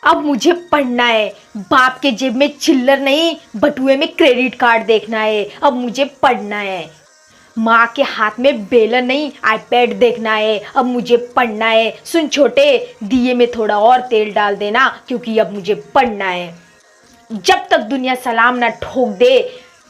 अब मुझे पढ़ना है। बाप के जेब में चिल्लर नहीं, बटुए में क्रेडिट कार्ड देखना है। अब मुझे पढ़ना है। माँ के हाथ में बेलन नहीं, आईपैड देखना है। अब मुझे पढ़ना है। सुन छोटे, दिए में थोड़ा और तेल डाल देना, क्योंकि अब मुझे पढ़ना है। जब तक दुनिया सलाम ना ठोक दे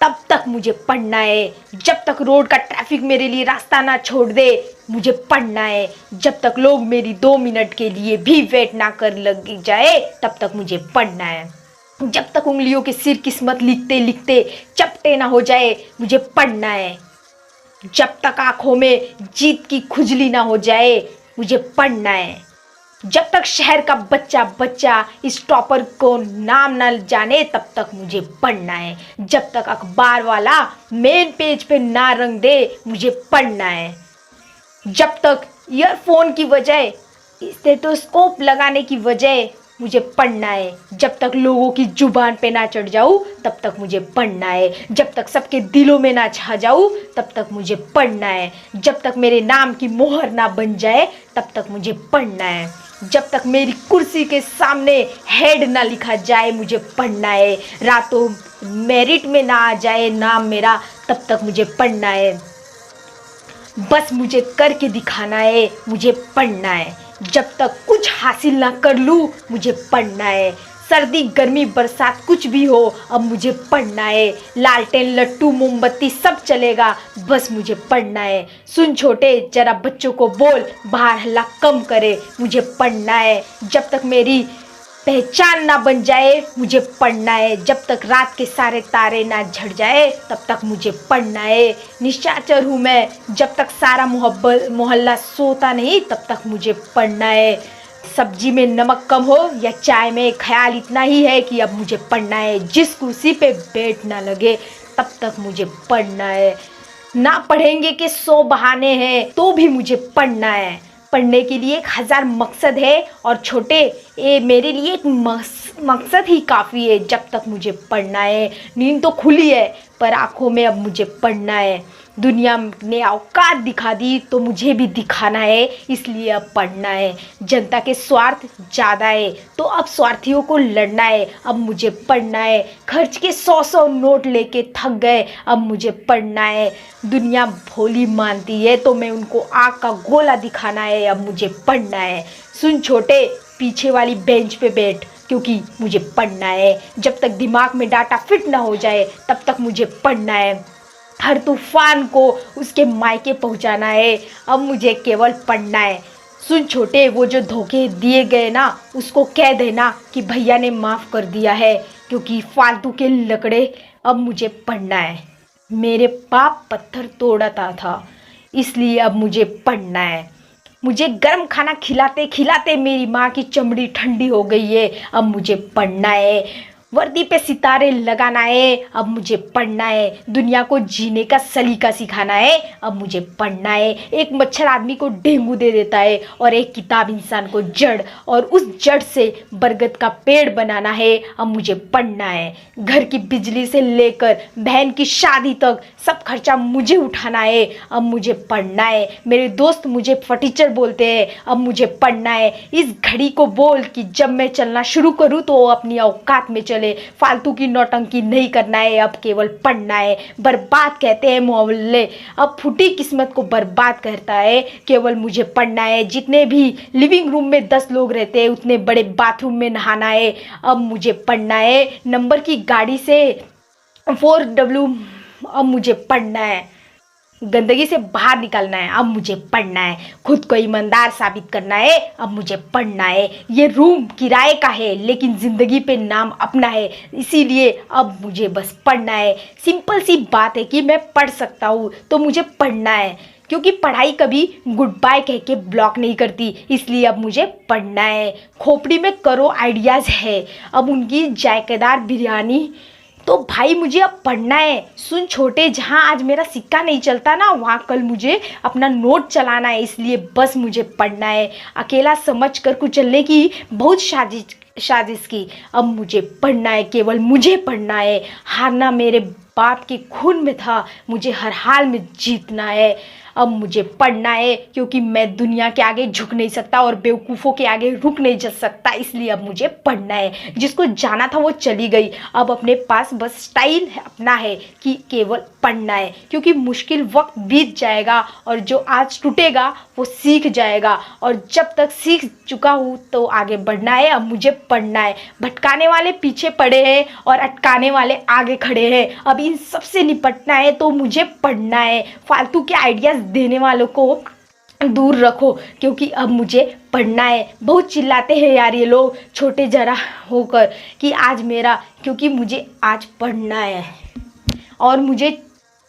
तब तक मुझे पढ़ना है। जब तक रोड का ट्रैफिक मेरे लिए रास्ता ना छोड़ दे मुझे पढ़ना है। जब तक लोग मेरी 2 मिनट के लिए भी वेट ना कर लग जाए तब तक मुझे पढ़ना है। जब तक उंगलियों के सिर किस्मत लिखते लिखते चपटे ना हो जाए मुझे पढ़ना है। जब तक आंखों में जीत की खुजली ना हो जाए मुझे पढ़ना है। जब तक शहर का बच्चा बच्चा इस टॉपर को नाम ना जाने तब तक मुझे पढ़ना है। जब तक अखबार वाला मेन पेज पे ना रंग दे मुझे पढ़ना है। जब तक ईयरफोन की बजाय स्टेथोस्कोप लगाने की वजह मुझे पढ़ना है। जब तक लोगों की जुबान पे ना चढ़ जाऊँ तब तक मुझे पढ़ना है। जब तक सबके दिलों में ना छा जाऊँ तब तक मुझे पढ़ना है। जब तक मेरे नाम की मोहर ना बन जाए तब तक मुझे पढ़ना है। जब तक मेरी कुर्सी के सामने हेड ना लिखा जाए मुझे पढ़ना है। रातों मेरिट में ना आ जाए नाम मेरा तब तक मुझे पढ़ना है। बस मुझे करके दिखाना है, मुझे पढ़ना है। जब तक कुछ हासिल ना कर लूँ मुझे पढ़ना है। सर्दी गर्मी बरसात कुछ भी हो अब मुझे पढ़ना है। लालटेन लट्टू मोमबत्ती सब चलेगा, बस मुझे पढ़ना है। सुन छोटे, जरा बच्चों को बोल बाहर हल्ला कम करे, मुझे पढ़ना है। जब तक मेरी पहचान ना बन जाए मुझे पढ़ना है। जब तक रात के सारे तारे ना झड़ जाए तब तक मुझे पढ़ना है। निशाचर हूँ मैं, जब तक सारा मोहल्ला सोता नहीं तब तक मुझे पढ़ना है। सब्जी में नमक कम हो या चाय में, ख्याल इतना ही है कि अब मुझे पढ़ना है। जिस कुर्सी पे बैठ ना लगे तब तक मुझे पढ़ना है। ना पढ़ेंगे के 100 बहाने हैं तो भी मुझे पढ़ना है। पढ़ने के लिए 1000 मकसद है और छोटे, ये मेरे लिए एक मकसद ही काफ़ी है। जब तक मुझे पढ़ना है। नींद तो खुली है पर आँखों में अब मुझे पढ़ना है। दुनिया ने औकात दिखा दी तो मुझे भी दिखाना है, इसलिए अब पढ़ना है। जनता के स्वार्थ ज़्यादा है तो अब स्वार्थियों को लड़ना है, अब मुझे पढ़ना है। खर्च के 100 नोट लेके थक गए, अब मुझे पढ़ना है। दुनिया भोली मानती है तो मैं उनको आग का गोला दिखाना है, अब मुझे पढ़ना है। सुन छोटे, पीछे वाली बेंच पे बैठ, क्योंकि मुझे पढ़ना है। जब तक दिमाग में डाटा फिट ना हो जाए तब तक मुझे पढ़ना है। हर तूफान को उसके मायके पहुंचाना है, अब मुझे केवल पढ़ना है। सुन छोटे, वो जो धोखे दिए गए ना उसको कह देना कि भैया ने माफ़ कर दिया है, क्योंकि फालतू के लकड़े अब मुझे पढ़ना है। मेरे बाप पत्थर तोड़ता था इसलिए अब मुझे पढ़ना है। मुझे गर्म खाना खिलाते खिलाते मेरी माँ की चमड़ी ठंडी हो गई है, अब मुझे पढ़ना है। वर्दी पे सितारे लगाना है, अब मुझे पढ़ना है। दुनिया को जीने का सलीका सिखाना है, अब मुझे पढ़ना है। एक मच्छर आदमी को डेंगू दे देता है और एक किताब इंसान को जड़, और उस जड़ से बरगद का पेड़ बनाना है, अब मुझे पढ़ना है। घर की बिजली से लेकर बहन की शादी तक सब खर्चा मुझे उठाना है, अब मुझे पढ़ना है। मेरे दोस्त मुझे फटीचर बोलते हैं, अब मुझे पढ़ना है। इस घड़ी को बोल कि जब मैं चलना शुरू करूँ तो अपनी औकात में चले, फालतू की नौटंकी नहीं करना है, अब केवल पढ़ना है। बर्बाद कहते हैं मोहल्ले, अब फूटी किस्मत को बर्बाद करता है, केवल मुझे पढ़ना है। जितने भी लिविंग रूम में 10 लोग रहते हैं उतने बड़े बाथरूम में नहाना है, अब मुझे पढ़ना है। नंबर की गाड़ी से 4W, अब मुझे पढ़ना है। गंदगी से बाहर निकलना है, अब मुझे पढ़ना है। खुद को ईमानदार साबित करना है, अब मुझे पढ़ना है। ये रूम किराए का है लेकिन ज़िंदगी पे नाम अपना है, इसीलिए अब मुझे बस पढ़ना है। सिंपल सी बात है कि मैं पढ़ सकता हूँ तो मुझे पढ़ना है, क्योंकि पढ़ाई कभी गुड बाय कह के ब्लॉक नहीं करती, इसलिए अब मुझे पढ़ना है। खोपड़ी में करो आइडियाज़ है, अब उनकी जायकेदार बिरयानी, तो भाई मुझे अब पढ़ना है। सुन छोटे, जहाँ आज मेरा सिक्का नहीं चलता ना वहाँ कल मुझे अपना नोट चलाना है, इसलिए बस मुझे पढ़ना है। अकेला समझ कर कुचलने की बहुत साजिश की, अब मुझे पढ़ना है, केवल मुझे पढ़ना है। हारना मेरे बाप के खून में था, मुझे हर हाल में जीतना है। अब मुझे पढ़ना है, क्योंकि मैं दुनिया के आगे झुक नहीं सकता और बेवकूफ़ों के आगे रुक नहीं जा सकता, इसलिए अब मुझे पढ़ना है। जिसको जाना था वो चली गई, अब अपने पास बस स्टाइल अपना है कि केवल पढ़ना है, क्योंकि मुश्किल वक्त बीत जाएगा और जो आज टूटेगा वो सीख जाएगा, और जब तक सीख चुका हूँ तो आगे बढ़ना है। अब मुझे पढ़ना है। भटकाने वाले पीछे पड़े हैं और अटकाने वाले आगे खड़े हैं। अब इन सब से निपटना है तो मुझे पढ़ना है। फालतू के आइडियाज़ देने वालों को दूर रखो, क्योंकि अब मुझे पढ़ना है। बहुत चिल्लाते हैं यार ये लोग छोटे जरा होकर कि आज मेरा, क्योंकि मुझे आज पढ़ना है और मुझे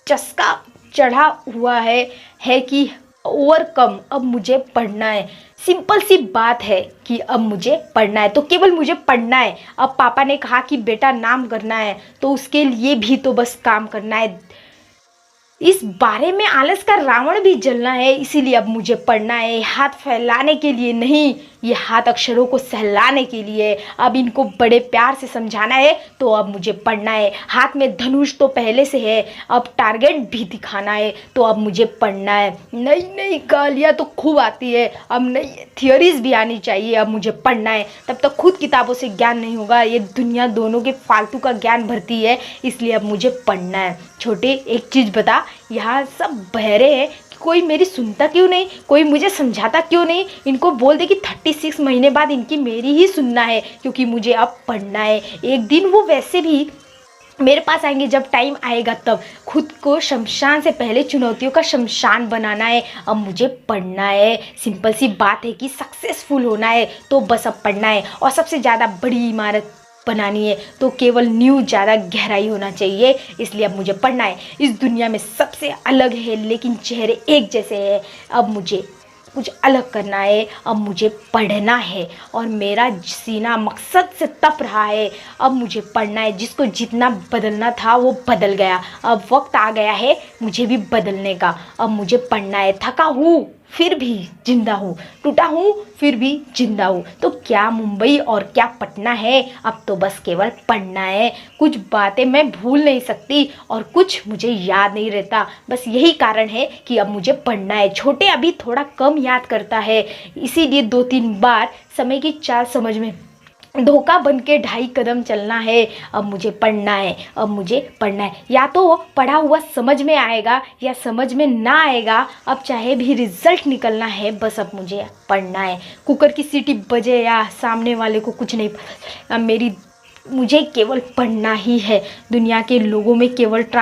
चस्का चढ़ा हुआ है कि ओवरकम। अब मुझे पढ़ना है। सिंपल सी बात है कि अब मुझे पढ़ना है, तो केवल मुझे पढ़ना है। अब पापा ने कहा कि बेटा नाम करना है, तो उसके लिए भी तो बस काम करना है। इस बारे में आलस का रावण भी जलना है, इसीलिए अब मुझे पढ़ना है। हाथ फैलाने के लिए नहीं, ये हाथ अक्षरों को सहलाने के लिए। अब इनको बड़े प्यार से समझाना है तो अब मुझे पढ़ना है। हाथ में धनुष तो पहले से है, अब टारगेट भी दिखाना है तो अब मुझे पढ़ना है। नई नई गालियाँ तो खूब आती है, अब नई थियोरीज भी आनी चाहिए। अब मुझे पढ़ना है। तब तक खुद किताबों से ज्ञान नहीं होगा, ये दुनिया दोनों के फालतू का ज्ञान भरती है, इसलिए अब मुझे पढ़ना है। छोटे एक चीज़ बता, यहाँ सब बहरे हैं, कोई मेरी सुनता क्यों नहीं, कोई मुझे समझाता क्यों नहीं। इनको बोल दे कि 36 महीने बाद इनकी मेरी ही सुनना है, क्योंकि मुझे अब पढ़ना है। एक दिन वो वैसे भी मेरे पास आएंगे, जब टाइम आएगा तब। खुद को शमशान से पहले चुनौतियों का शमशान बनाना है। अब मुझे पढ़ना है। सिंपल सी बात है कि सक्सेसफुल होना है तो बस अब पढ़ना है। और सबसे ज़्यादा बड़ी इमारत बनानी है तो केवल न्यू ज़्यादा गहराई होना चाहिए, इसलिए अब मुझे पढ़ना है। इस दुनिया में सबसे अलग है लेकिन चेहरे एक जैसे हैं। अब मुझे कुछ अलग करना है, अब मुझे पढ़ना है। और मेरा सीना मकसद से तप रहा है। अब मुझे पढ़ना है। जिसको जितना बदलना था वो बदल गया, अब वक्त आ गया है मुझे भी बदलने का। अब मुझे पढ़ना है। थका हूँ फिर भी जिंदा हूँ, टूटा हूँ फिर भी जिंदा हूँ। तो क्या मुंबई और क्या पटना है, अब तो बस केवल पढ़ना है। कुछ बातें मैं भूल नहीं सकती और कुछ मुझे याद नहीं रहता, बस यही कारण है कि अब मुझे पढ़ना है। छोटे अभी थोड़ा कम याद करता है, इसीलिए 2-3 बार समय की चाल समझ में धोखा बन के 2.5 कदम चलना है। अब मुझे पढ़ना है। अब मुझे पढ़ना है। या तो पढ़ा हुआ समझ में आएगा या समझ में ना आएगा, अब चाहे भी रिजल्ट निकलना है, बस अब मुझे पढ़ना है। कुकर की सीटी बजे या सामने वाले को कुछ नहीं पता, अब मुझे केवल पढ़ना ही है। दुनिया के लोगों में केवल